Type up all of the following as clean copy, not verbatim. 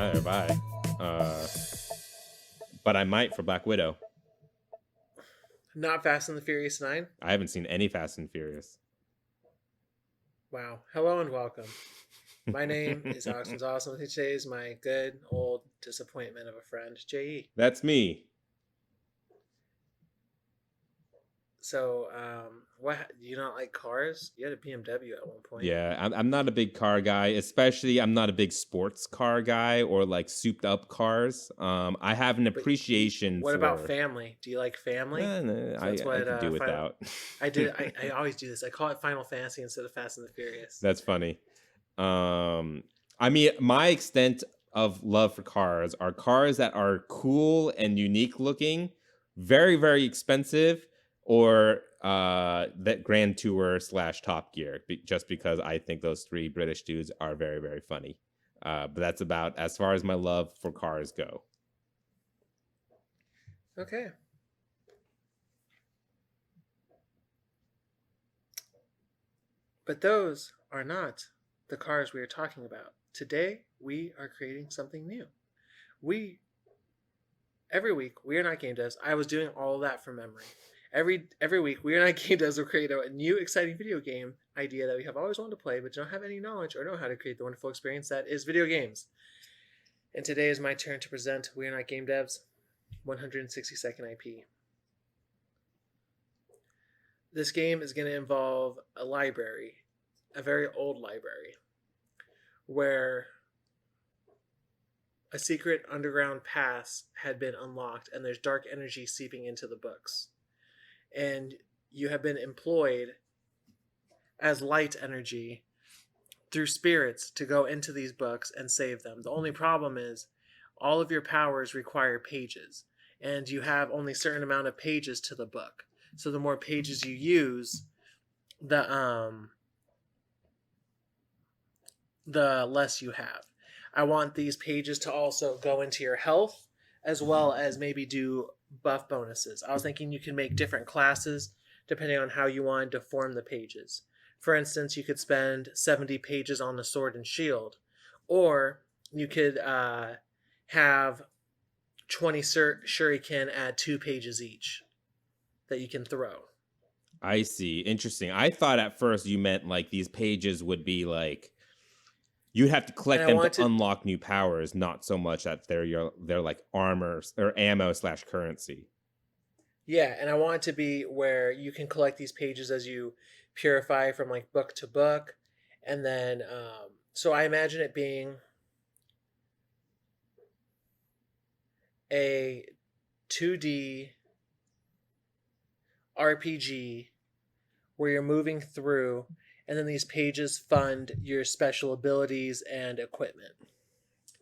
Neither have I. But I might for Black Widow. Not Fast and the Furious 9? I haven't seen any Fast and Furious. Wow. Hello and welcome. My name is Alex Gonzalez, and today is my good old disappointment of a friend, J.E. That's me. So, what? Do you not like cars? You had a BMW at one point. Yeah, I'm not a big car guy, especially I'm not a big sports car guy or like souped up cars. I have an But appreciation what for. about family? Do you like family? No, So that's I what could do Final. without. I did. I always do this. I call it Final Fantasy instead of Fast and the Furious. That's funny. I mean, my extent of love for cars are cars that are cool and unique looking, very, very expensive, or that Grand Tour / Top Gear, just because I think those three British dudes are very, very funny. But that's about as far as my love for cars go. Okay. But those are not the cars we are talking about. Today, we are creating something new. Every week, We Are Not Game Devs, I was doing all of that from memory. Every week, We Are Not Game Devs will create a new exciting video game idea that we have always wanted to play, but don't have any knowledge or know how to create the wonderful experience that is video games. And today is my turn to present We Are Not Game Devs 160-second IP. This game is going to involve a library, a very old library, where a secret underground pass had been unlocked and there's dark energy seeping into the books. And you have been employed as light energy through spirits to go into these books and save them. The only problem is all of your powers require pages, and you have only a certain amount of pages to the book. So the more pages you use, the less you have. I want these pages to also go into your health, as well as maybe do buff bonuses. I was thinking you can make different classes depending on how you wanted to form the pages. For instance, you could spend 70 pages on the sword and shield, or you could have 20 shuriken at 2 pages each that you can throw. I see. Interesting. I thought at first you meant like these pages would be like you'd have to collect them to unlock new powers, not so much that they're like armor or ammo / currency. Yeah, and I want it to be where you can collect these pages as you purify from like book to book, and then so I imagine it being a 2D RPG where you're moving through, and then these pages fund your special abilities and equipment.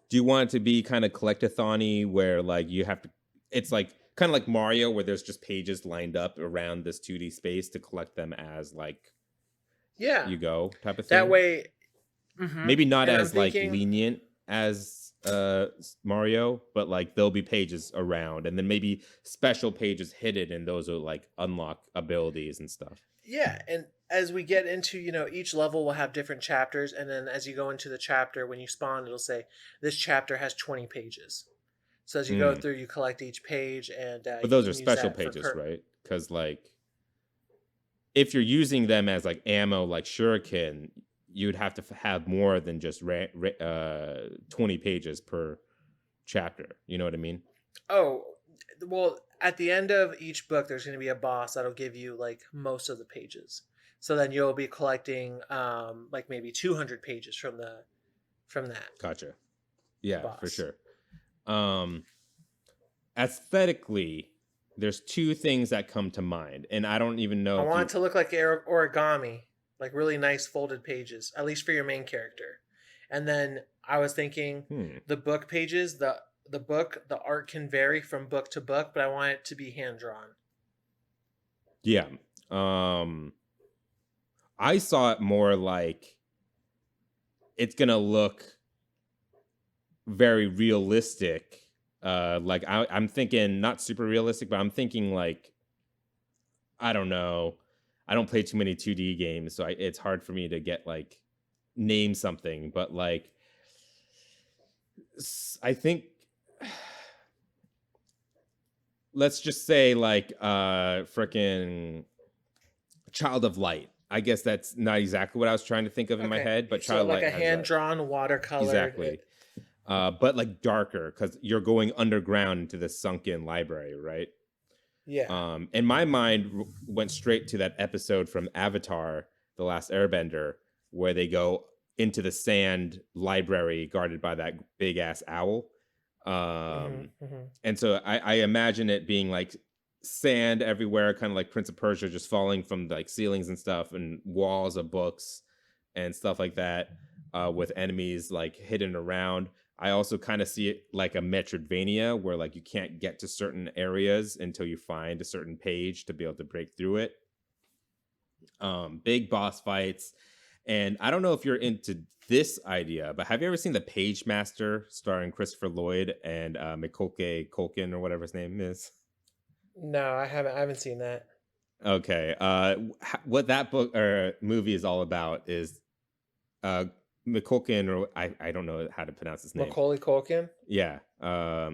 Do you want it to be kind of collectathon-y where like you have to, it's like kind of like Mario where there's just pages lined up around this 2D space to collect them as like you go type of thing? That way, maybe not as like lenient as Mario, but like there'll be pages around, and then maybe special pages hidden, and those will like unlock abilities and stuff. Yeah, and as we get into, each level will have different chapters, and then as you go into the chapter, when you spawn, it'll say this chapter has 20 pages. So as you go through, you collect each page, and but those are special pages, right? Because like if you're using them as like ammo, like shuriken, you'd have to have more than just 20 pages per chapter. You know what I mean? Oh, well, at the end of each book, there's going to be a boss that'll give you like most of the pages. So then you'll be collecting like maybe 200 pages from that. Gotcha. Yeah, boss. For sure. Aesthetically, there's two things that come to mind, and I don't even know. I want it to look like origami, like really nice folded pages, at least for your main character. And then I was thinking the book pages, the art can vary from book to book, but I want it to be hand drawn. Yeah. I saw it more like it's gonna look very realistic. Like I'm thinking not super realistic, but I'm thinking like, I don't know. I don't play too many 2D games, so it's hard for me to get like name something, but like I think let's just say like freaking Child of Light. I guess that's not exactly what I was trying to think of in my Okay, head, but so Child of like Light a has hand that. drawn watercolored. Exactly. But like darker because you're going underground into the sunken library, right? Yeah. And my mind went straight to that episode from Avatar, The Last Airbender, where they go into the sand library guarded by that big ass owl. And so I imagine it being like sand everywhere, kind of like Prince of Persia, just falling from like ceilings and stuff, and walls of books and stuff like that, with enemies like hidden around. I also kind of see it like a Metroidvania where like you can't get to certain areas until you find a certain page to be able to break through it. Big boss fights. And I don't know if you're into this idea, but have you ever seen The Page Master starring Christopher Lloyd and Macaulay Culkin or whatever his name is? No, I haven't seen that. Okay. What that book or movie is all about is McCulkin, or I don't know how to pronounce his name. Macaulay Culkin. Yeah.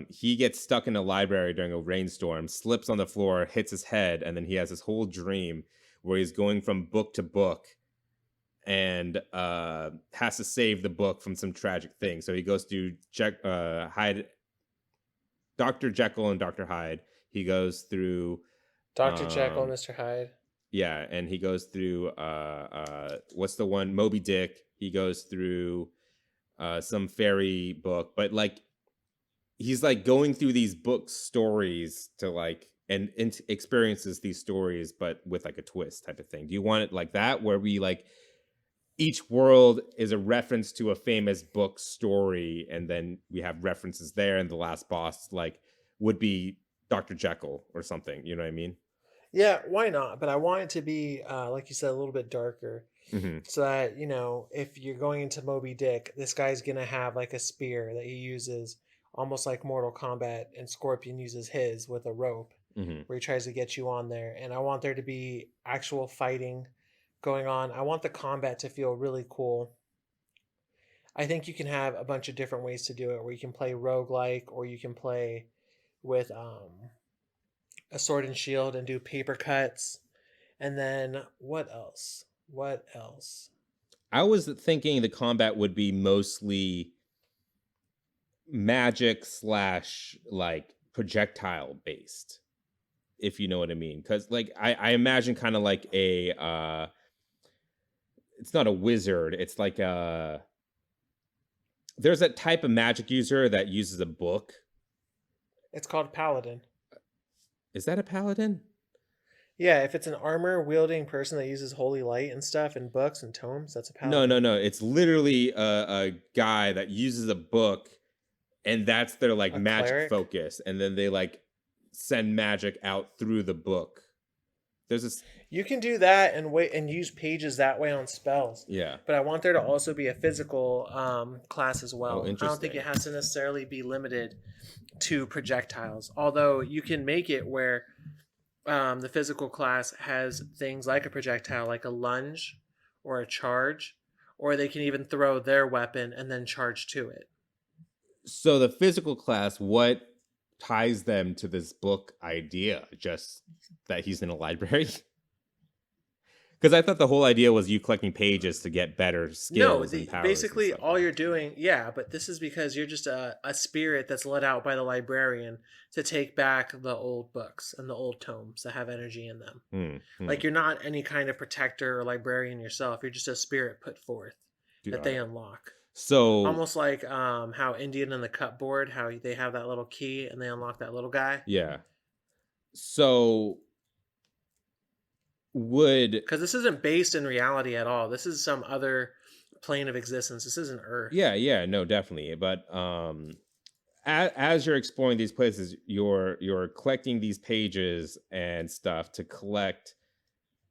He gets stuck in a library during a rainstorm, slips on the floor, hits his head, and then he has this whole dream where he's going from book to book and has to save the book from some tragic thing. So he goes through Hyde, Dr. Jekyll and Dr. Hyde. He goes through Dr. Jekyll and Mr. Hyde. Yeah, and he goes through what's the one? Moby Dick. He goes through some fairy book, but like he's like going through these book stories to like and experiences these stories, but with like a twist type of thing. Do you want it like that, where we like each world is a reference to a famous book story, and then we have references there, and the last boss like would be Dr. Jekyll or something? You know what I mean? Yeah, why not? But I want it to be, like you said, a little bit darker. Mm-hmm. So that, if you're going into Moby Dick, this guy's going to have like a spear that he uses almost like Mortal Kombat, and Scorpion uses his with a rope Mm-hmm. where he tries to get you on there. And I want there to be actual fighting going on. I want the combat to feel really cool. I think you can have a bunch of different ways to do it, where you can play roguelike, or you can play with a sword and shield and do paper cuts. And then what else? What else? I was thinking the combat would be mostly magic slash like projectile based, if you know what I mean. Because like I imagine kind of like a it's not a wizard, it's like a there's a type of magic user that uses a book. It's called Paladin. Is that a paladin? Yeah, if it's an armor wielding person that uses holy light and stuff and books and tomes, that's a No, paladin. no. It's literally a guy that uses a book, and that's their like A magic cleric? focus, and then they like send magic out through the book. There's this, You can do that and wait and use pages that way on spells. yeah. But I want there to also be a physical class as well. Oh, I don't think interesting. it has to necessarily be limited to projectiles. Although you can make it where the physical class has things like a projectile, like a lunge or a charge, or they can even throw their weapon and then charge to it. So the physical class, what ties them to this book idea? Just that he's in a library? Because I thought the whole idea was you collecting pages to get better skills and powers. Basically and stuff. all you're doing, yeah, but this is because you're just a spirit that's let out by the librarian to take back the old books and the old tomes that have energy in them. Like you're not any kind of protector or librarian yourself. You're just a spirit put forth that they unlock. So almost like how Indian in the Cupboard, how they have that little key and they unlock that little guy. Yeah. So because this isn't based in reality at all. This is some other plane of existence. This isn't Earth. Yeah, no, definitely. But as you're exploring these places, you're collecting these pages and stuff to collect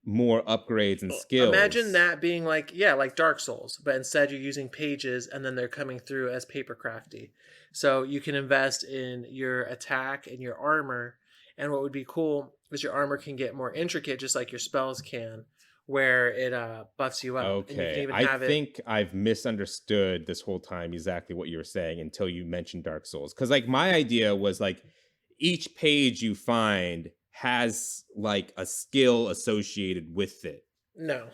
more upgrades and skills. Imagine that being like Dark Souls, but instead you're using pages and then they're coming through as paper crafty. So you can invest in your attack and your armor, and what would be cool is your armor can get more intricate just like your spells can, where it buffs you up, and you can Okay, even I have it. think I've misunderstood this whole time exactly what you were saying until you mentioned Dark Souls. Because like my idea was like each page you find has like a skill associated with it. No,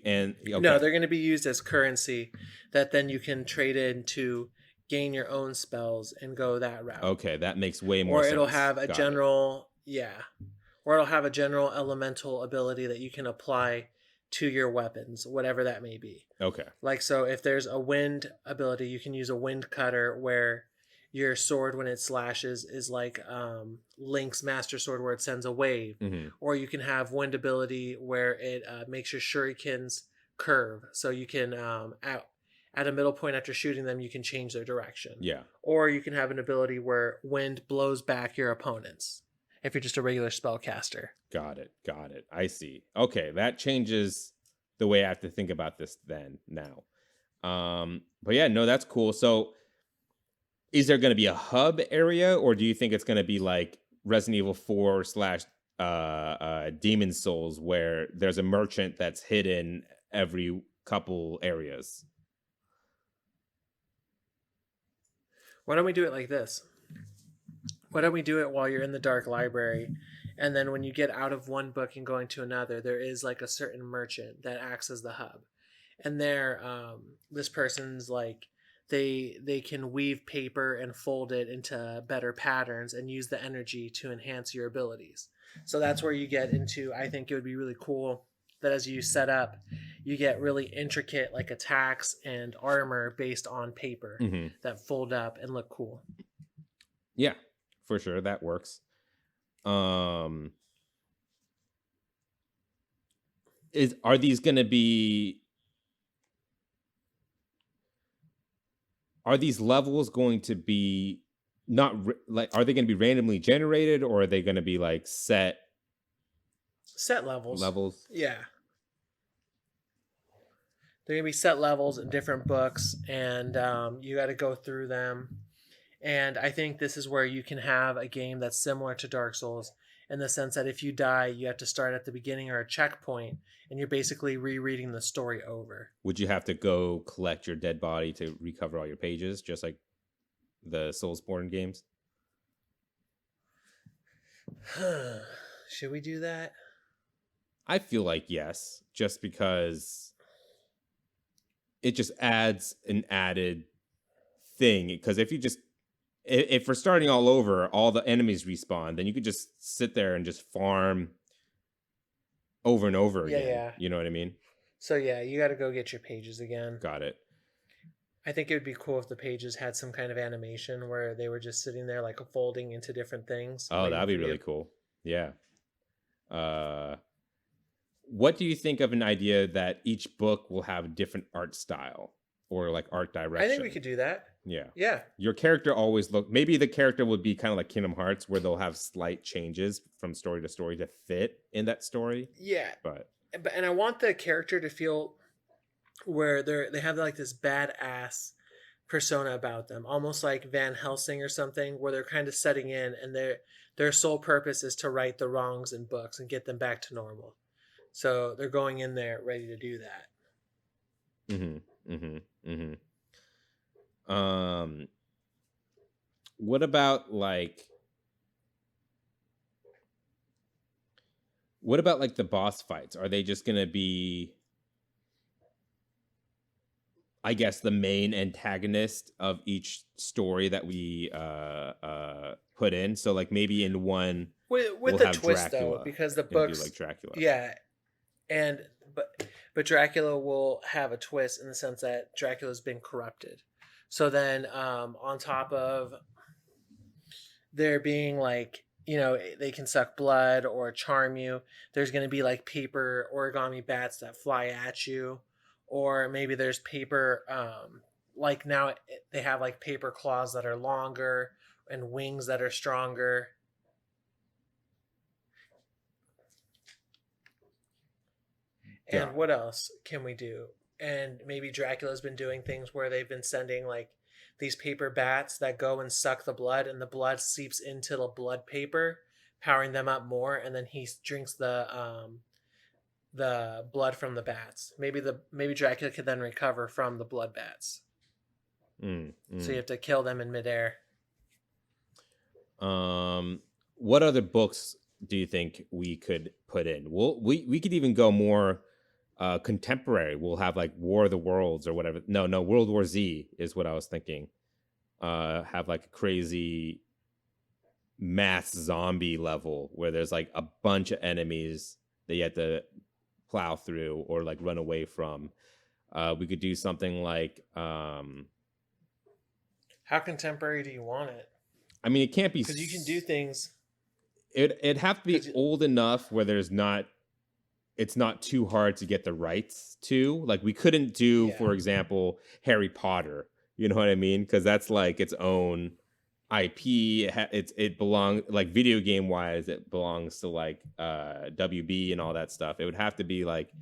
And no, okay, they're going to be used as currency that then you can trade in to gain your own spells and go that route. okay, that makes way more Or it'll sense. have a Got it. general, yeah, or it'll have a general elemental ability that you can apply to your weapons, whatever that may be. Okay. Like, so if there's a wind ability, you can use a wind cutter where your sword, when it slashes, is like Link's Master Sword, where it sends a wave. Hmm. Or you can have wind ability where it makes your shurikens curve. So you can, at a middle point after shooting them, you can change their direction. Yeah. Or you can have an ability where wind blows back your opponents if you're just a regular spellcaster. Got it. Got it. I see. Okay, that changes the way I have to think about this then now. But yeah, no, that's cool. So is there going to be a hub area, or do you think it's going to be like Resident Evil 4 slash Demon Souls, where there's a merchant that's hidden every couple areas? Why don't we do it like this? Why don't we do it while you're in the dark library? And then when you get out of one book and go into another, there is like a certain merchant that acts as the hub. And there, this person's like, they can weave paper and fold it into better patterns and use the energy to enhance your abilities. So that's where you get into, I think it would be really cool that as you set up, you get really intricate like attacks and armor based on paper Hmm. that fold up and look cool. Yeah, for sure. That works. Are these going to be, are these levels going to be not like, are they going to be randomly generated, or are they going to be like set Levels. levels? Yeah. They're going to be set levels in different books, and you got to go through them. And I think this is where you can have a game that's similar to Dark Souls in the sense that if you die, you have to start at the beginning or a checkpoint, and you're basically rereading the story over. Would you have to go collect your dead body to recover all your pages, just like the Soulsborne games? Should we do that? I feel like yes, just because it just adds an added thing. Because if we're starting all over, all the enemies respawn, then you could just sit there and just farm over and over again. Yeah. You know what I mean? So yeah, you got to go get your pages again. Got it. I think it would be cool if the pages had some kind of animation where they were just sitting there like folding into different things. Oh, that'd be really cool. Yeah. What do you think of an idea that each book will have a different art style or like art direction? I think we could do that. Yeah. Yeah. Your character always maybe the character would be kind of like Kingdom Hearts, where they'll have slight changes from story to story to fit in that story. Yeah. But and I want the character to feel where they have like this badass persona about them, almost like Van Helsing or something, where they're kind of setting in and their sole purpose is to right the wrongs in books and get them back to normal. So they're going in there ready to do that. What about like the boss fights? Are they just gonna be, I guess, the main antagonist of each story that we put in? So like maybe in one With we'll the have twist Dracula. though, because the It's gonna be books, like Dracula. yeah, and but Dracula will have a twist in the sense that Dracula's been corrupted. So then, on top of there being like, they can suck blood or charm you, there's going to be like paper origami bats that fly at you, or maybe there's paper. Like now they have like paper claws that are longer and wings that are stronger. And Yeah. what else can we do? And maybe Dracula's been doing things where they've been sending like these paper bats that go and suck the blood, and the blood seeps into the blood paper, powering them up more, and then he drinks the blood from the bats. Maybe Dracula could then recover from the blood bats. Mm, So you mm. have to kill them in midair. What other books do you think we could put in? We could even go more contemporary. We'll have like War of the Worlds or whatever. No, World War Z is what I was thinking. Have like a crazy mass zombie level where there's like a bunch of enemies that you have to plow through or like run away from. We could do something like How contemporary do you want it? I mean, it can't be Because you can do things. it'd have to be 'Cause old enough where it's not too hard to get the rights to. Like we couldn't do, Yeah. for example, Harry Potter. You know what I mean? Because that's like its own IP. It belongs like video game wise. It belongs to like WB and all that stuff. It would have to be like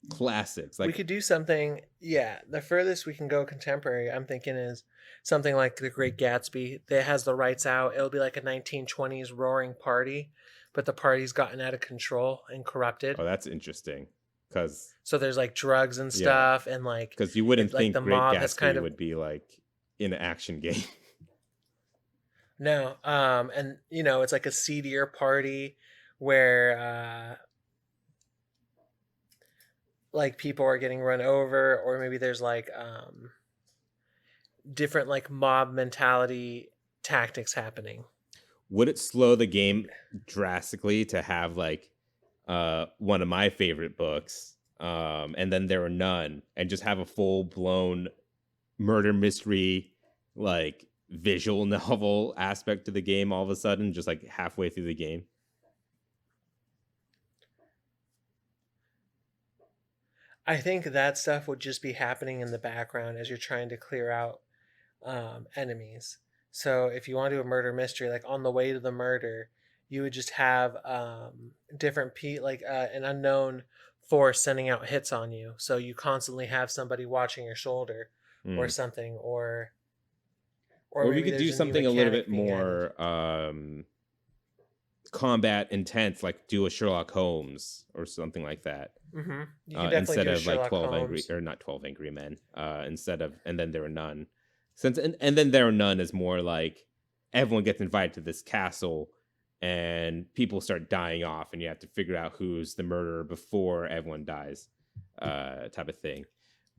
classics. We Like could do something. Yeah, the furthest we can go contemporary, I'm thinking, is something like The Great Gatsby that has the rights out. It'll be like a 1920s roaring party, but the party's gotten out of control and corrupted. oh, that's interesting. Because So there's like drugs and yeah, stuff, and like because you wouldn't like think the Great mob has Gatsby kind of would be like in an action game. no, and it's like a seedier party where like people are getting run over, or maybe there's like different like mob mentality tactics happening. Would it slow the game drastically to have like one of my favorite books and then There Are None and just have a full blown murder mystery like visual novel aspect to the game all of a sudden just like halfway through the game? I think that stuff would just be happening in the background as you're trying to clear out enemies. So if you want to do a murder mystery, like on the way to the murder, you would just have different like an unknown force sending out hits on you. So you constantly have somebody watching your shoulder or Mm. something, or Or we maybe could do there's a new something a little mechanic bit being added. more combat intense, like do a Sherlock Holmes or something like that. You can definitely Instead do a of like Sherlock 12 angry Holmes. or not 12 angry men instead of and then there are none since and then there are none is more like everyone gets invited to this castle and people start dying off and you have to figure out who's the murderer before everyone dies type of thing.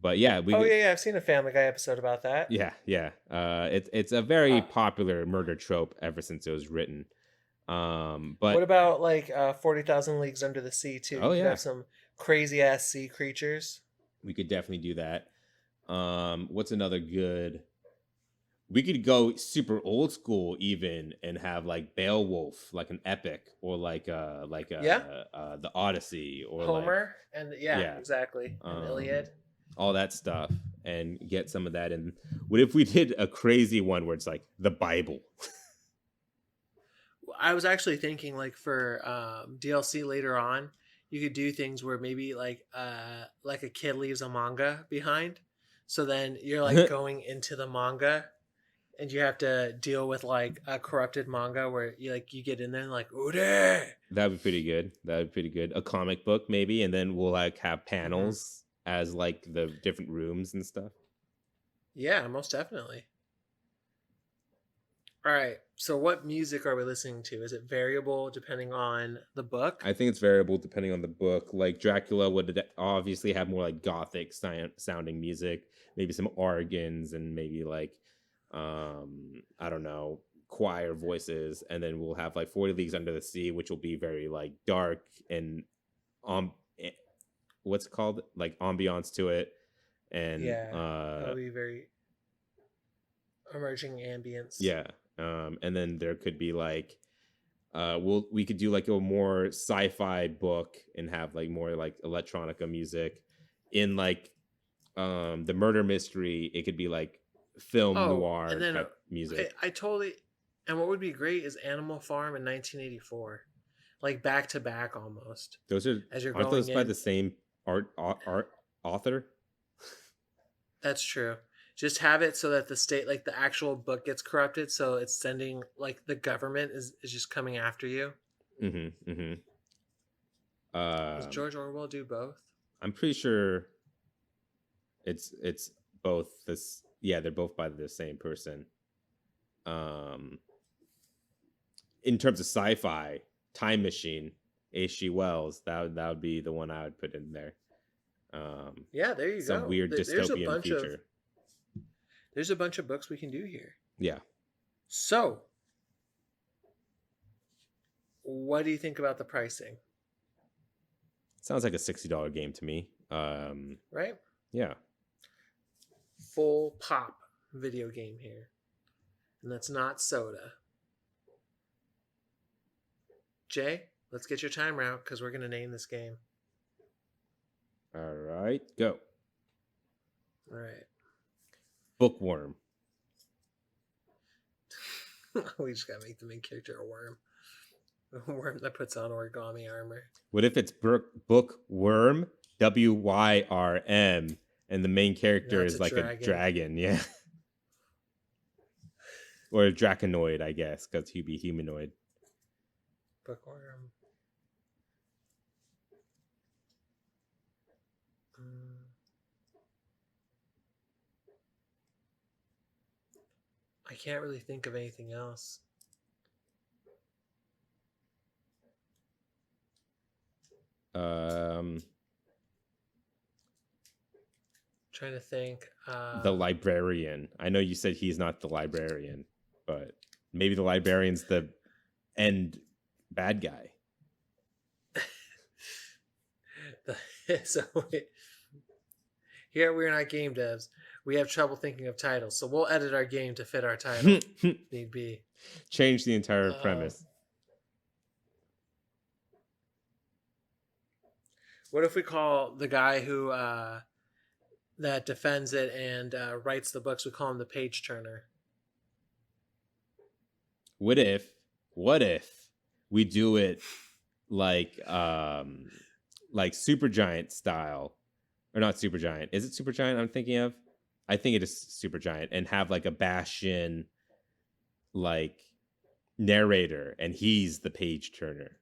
But yeah, we Oh could, yeah, I've seen a Family Guy episode about that. yeah it's a very Uh, popular murder trope ever since it was written. what But about like 40,000 Leagues Under the Sea too? oh You could yeah, have some crazy ass sea creatures. we could definitely do that. What's another good? We could go super old school even and have like Beowulf, like an epic, or like Yeah, the Odyssey, or like Homer and yeah, yeah, exactly, and um, Iliad. all that stuff, and get some of that. And what if we did a crazy one where it's like the Bible? I was actually thinking like for DLC later on, you could do things where maybe like a kid leaves a manga behind, so then you're like going into the manga and you have to deal with like a corrupted manga where you get in there and like Ude. That'd be pretty good. That'd be pretty good. A comic book maybe, and then we'll like have Mm-hmm. panels as like the different rooms and stuff. Yeah, most definitely. All right. So what music are we listening to? Is it variable depending on the book? I think it's variable depending on the book. Like Dracula would obviously have more like gothic sounding music, maybe some organs and maybe like I don't know, choir voices, and then we'll have like 40 Leagues Under the Sea, which will be very like dark and um what's it called? Like ambiance to it. And Yeah, that'll be very emerging ambience. yeah. And then there could be like we could do like a more sci-fi book and have like more like electronica music in like the murder mystery. It could be like film Oh, noir and then type music. I totally. And what would be great is Animal Farm in 1984, like back to back almost. Those are As you're aren't going those by in, the same art author? that's true. Just have it so that the state, like the actual book, gets corrupted. So it's sending like the government is just coming after you. Mm-hmm. Mm-hmm. Does George Orwell do both? I'm pretty sure it's both this. Yeah, they're both by the same person. In terms of sci-fi, Time Machine, H.G. Wells, that would be the one I would put in there. Yeah, there you Some go. weird dystopian future. There's a bunch of books we can do here. Yeah. So, what do you think about the pricing? Sounds like a $60 game to me. Right? Yeah. Full pop video game here. And that's not soda. Jay, let's get your timer out because we're going to name this game. All right, go. All right. Bookworm. We just got to make the main character a worm. A worm that puts on origami armor. What if it's Bookworm, WYRM, and the main character is like a dragon? Yeah. Or a draconoid, I guess, because he'd be humanoid. Bookworm. I can't really think of anything else. Trying to think. The librarian. I know you said he's not the librarian, but maybe the librarian's the end bad guy. So here we're not game devs. We have trouble thinking of titles, so we'll edit our game to fit our title. Need be. Change the entire premise. What if we call the guy who that defends it and writes the books, we call him the page turner? What if we do it like Supergiant style, or not Supergiant? Is it Supergiant I'm thinking of? I think it is Supergiant, and have like a Bastion like narrator, and he's the page turner.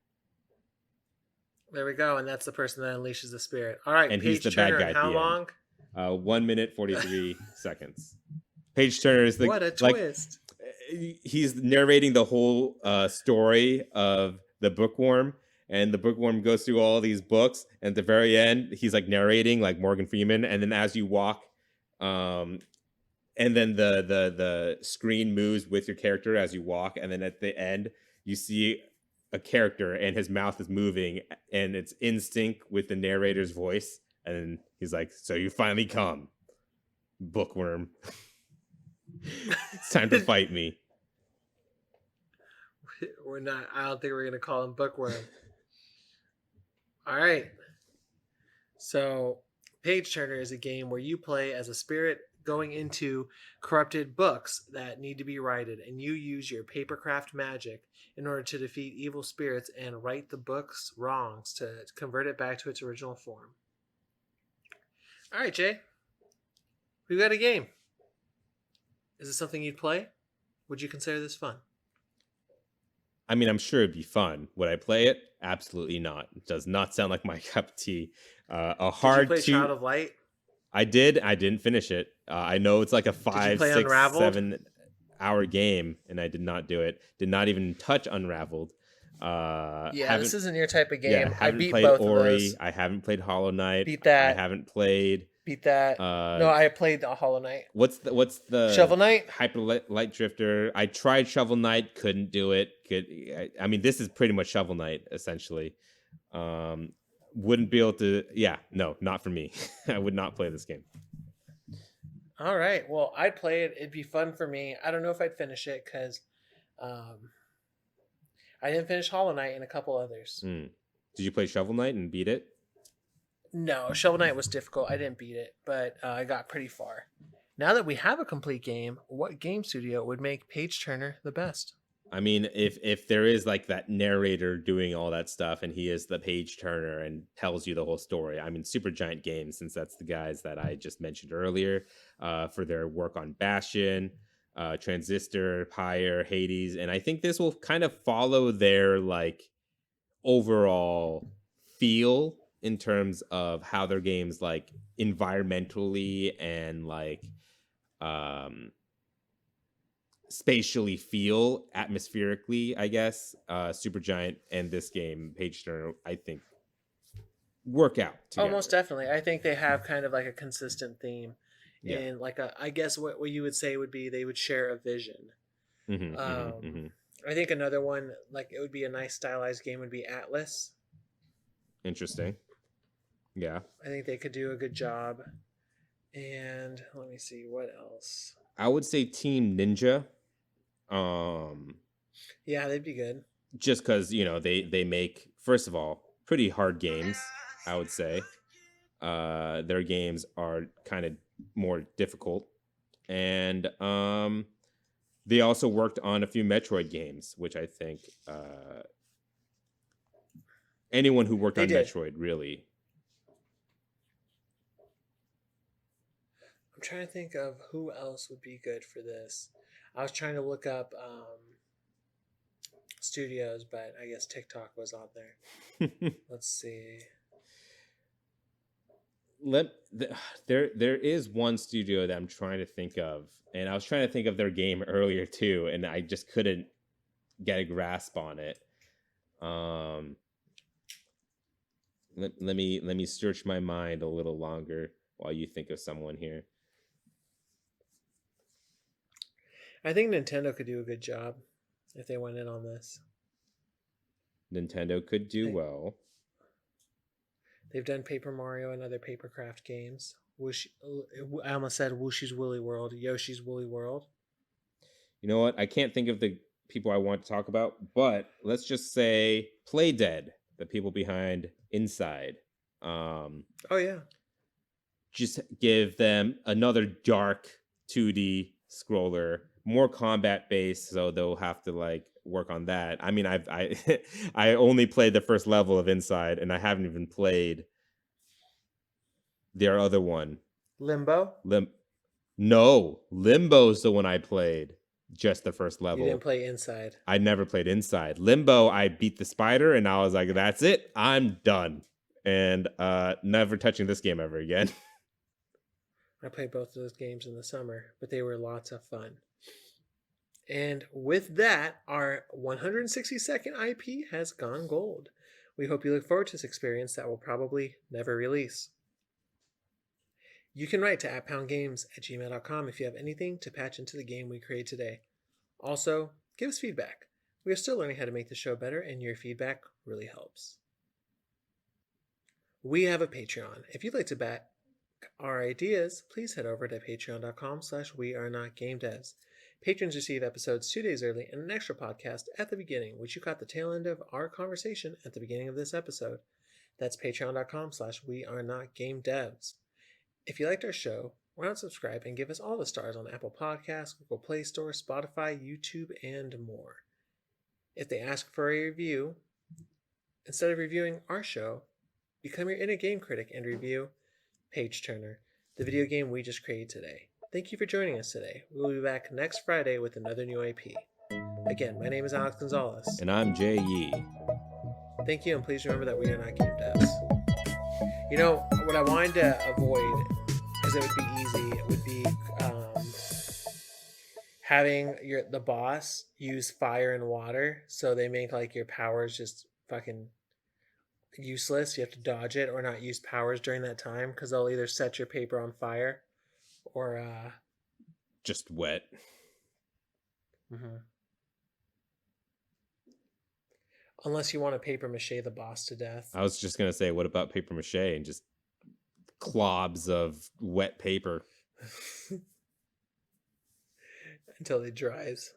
There we go, and that's the person that unleashes the spirit. All right, and page he's the turner, bad guy. How long? 1 minute 43 seconds. Page turner is the what a twist. He's narrating the whole story of the bookworm, and the bookworm goes through all these books, and at the very end he's like narrating like Morgan Freeman, and then as you walk and then the screen moves with your character as you walk, and then at the end you see a character and his mouth is moving and it's in sync with the narrator's voice, and he's like, "So you finally come, bookworm. It's time to fight me." We're not. I don't think we're gonna call him bookworm. All right. So, Page Turner is a game where you play as a spirit going into corrupted books that need to be righted, and you use your papercraft magic in order to defeat evil spirits and right the book's wrongs to convert it back to its original form. All right, Jay. We've got a game. Is this something you'd play? Would you consider this fun? I mean, I'm sure it'd be fun. Would I play it? Absolutely not. It does not sound like my cup of tea. Did you play Child of Light? I did. I didn't finish it. I know it's like a 5, 6, Unraveled? 7 hour game, and I did not do it. Did not even touch Unraveled. This isn't your type of game. Yeah, I beat played both Ori. of those. I haven't played Hollow Knight. Beat that. I haven't played. Beat that. No, I played the Hollow Knight. What's the Shovel Knight? Hyper Light Drifter? I tried Shovel Knight, couldn't do it. I mean, this is pretty much Shovel Knight essentially. Wouldn't be able to. Yeah, no, not for me. I would not play this game. All right. Well, I'd play it. It'd be fun for me. I don't know if I'd finish it because I didn't finish Hollow Knight and a couple others. Did you play Shovel Knight and beat it? No, Shovel Knight was difficult. I didn't beat it, but I got pretty far. Now that we have a complete game, what game studio would make Page Turner the best? I mean, if there is like that narrator doing all that stuff and he is the page turner and tells you the whole story, I mean, Supergiant Games, since that's the guys that I just mentioned earlier, for their work on Bastion, Transistor, Pyre, Hades, and I think this will kind of follow their like overall feel in terms of how their games like environmentally and like spatially feel atmospherically, I guess. Supergiant and this game, Page Turner, I think work out Oh, together. most definitely. I think they have kind of like a consistent theme, Yeah. and like I guess what you would say would be they would share a vision. I think another one, like it would be a nice stylized game, would be Atlas. Interesting. Yeah. I think they could do a good job. And let me see what else. I would say Team Ninja. Yeah, they'd be good. Just because they make, first of all, pretty hard games. I would say their games are kind of more difficult, and they also worked on a few Metroid games, which I think anyone who worked on Metroid really. I'm trying to think of who else would be good for this. I was trying to look up studios, but I guess TikTok was on there. Let's see. There is one studio that I'm trying to think of, and I was trying to think of their game earlier too, and I just couldn't get a grasp on it. Let me search my mind a little longer while you think of someone here. I think Nintendo could do a good job if they went in on this. Nintendo could do well. They've done Paper Mario and other Papercraft games. I almost said Wooshie's Woolly World, Yoshi's Woolly World. You know what? I can't think of the people I want to talk about, but let's just say Playdead, the people behind Inside. Oh yeah. Just give them another dark 2D scroller, more combat based, so they'll have to like work on that. I mean, I only played the first level of Inside, and I haven't even played their other one, Limbo. No, Limbo's the one I played. Just the first level. You didn't play Inside. I never played Inside. Limbo, I beat the spider, and I was like, "That's it, I'm done," and never touching this game ever again. I played both of those games in the summer, but they were lots of fun. And with that, our 160-second IP has gone gold. We hope you look forward to this experience that will probably never release. You can write to @poundgames@gmail.com if you have anything to patch into the game we create today. Also, give us feedback. We are still learning how to make the show better, and your feedback really helps. We have a Patreon. If you'd like to back our ideas, please head over to patreon.com/wearenotgamedevs. Patrons receive episodes 2 days early and an extra podcast at the beginning, which you caught the tail end of our conversation at the beginning of this episode. That's patreon.com/wearenotgamedevs. If you liked our show, why not subscribe and give us all the stars on Apple Podcasts, Google Play Store, Spotify, YouTube, and more. If they ask for a review, instead of reviewing our show, become your inner game critic and review Page Turner, the video game we just created today. Thank you for joining us today. We will be back next Friday with another new IP. Again, my name is Alex Gonzalez. And I'm Jay Yee. Thank you, and please remember that we are not game devs. You know, what I wanted to avoid, because it would be easy, it would be having the boss use fire and water, so they make like your powers just fucking useless. You have to dodge it or not use powers during that time, because they'll either set your paper on fire or just wet. Unless you want to paper mache the boss to death. I was just gonna say, what about paper mache and just clobs of wet paper until it dries.